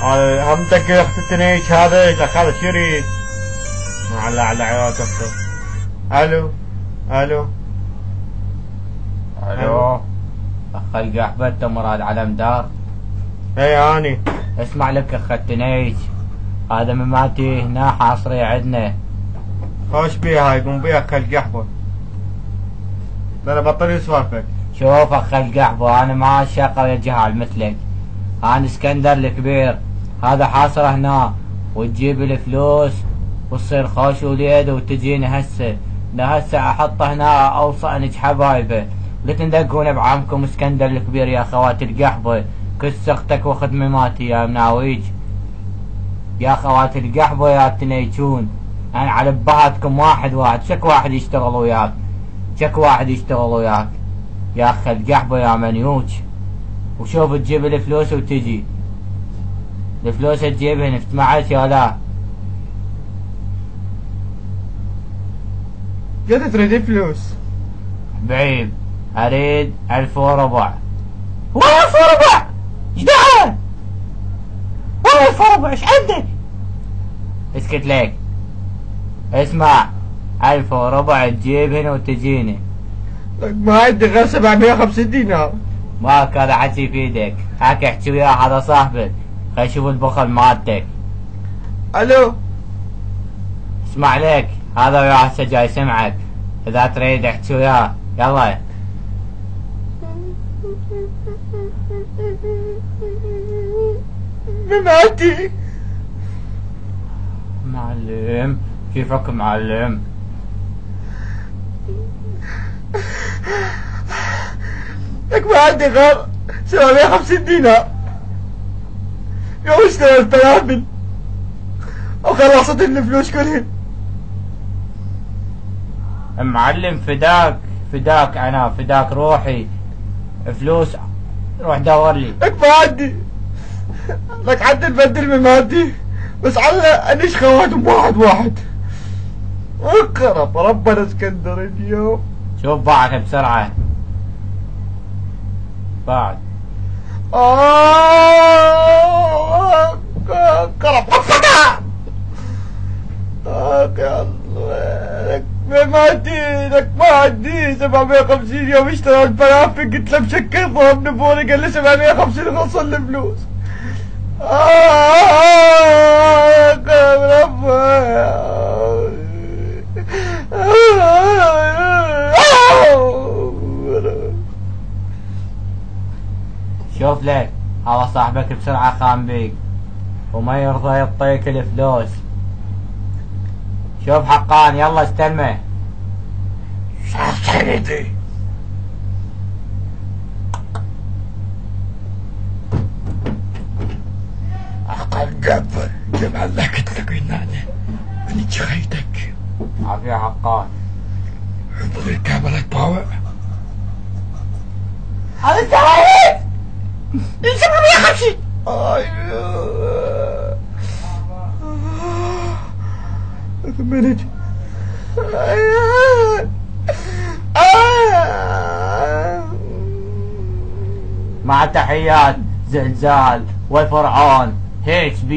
همتك يا اخت التنيش هذا شو يريد؟ على عيالك اخته. الو الو الو اخ القحبة انت مراد علم دار؟ اي اني. اسمع لك اخ التنيش، هذا مماتي هنا حاصري عندنا. خوش بيها يقوم بيها اخ القحبة. انا بطل سوالفك. شوف اخ القحبة انا ما شاقة ويا جهال مثلك، انا اسكندر الكبير، هذا حاصر هنا وتجيب الفلوس وتصير خوش وليد وتجيني هسه. هسه احطه هنا اوصى حبايبه. قلت ندقون بعمكم اسكندر الكبير يا خوات القحبة، كس اختك واخذ مماتي يا مناويج. يا خوات القحبة يا تنيجون، انا على بهاتكم واحد شك واحد يشتغل وياك، شك واحد يشتغل وياك يا اخ القحبة يا منيوج. وشوف تجيب الفلوس وتجي، الفلوس تجيبهن افتمعت يا لا؟ جد تريد فلوس؟ بعيب اريد 1400. هو 1400 ايش دعوه؟ هو 1400 ايش عندك؟ اسكت لك، اسمع 1400 تجيبهن وتجيني. لك ما عندي غير 750 دينار. ماك هذا حكي في ايدك، هاك احكي وياه هذا صاحبك، خلي يشوف البخل مالتك. الو اسمع لك، هذا وياه هسه جاي يسمعك، اذا تريد احكي وياه يلا. مماتي. معلم كيفك معلم؟ لك ما عندي غير 750 دينار. يوم اشتغلت بلابل وخلصت الفلوس كلهن. معلم فداك انا فداك روحي، فلوس روح دور لي. لك ما عندي، لك عندي نبدل مماتي بس على انيش خواتهم واحد. اقرب ربنا اسكندر اليوم. شوف باعك بسرعة بعد. قرب حفتها. يا الله لك مماتي، لك ما عندي 750 يوم اشتغلت بلافق، قلت له بشكل ضرب نبوري قال لي 750 غصل الفلوس. شوف لك هذا صاحبك بسرعة خان بيك وما يرضى يعطيك الفلوس. شوف حقان يلا استلمه. شاف حيدي. عقل قبل جمع لك قلت لك اني جخيتك. عافية حقان. حب الكاميرا تباوع. هذا الزراير ايش يا خشي؟ ثمانية. مع تحيات زلزال والفرعون HP.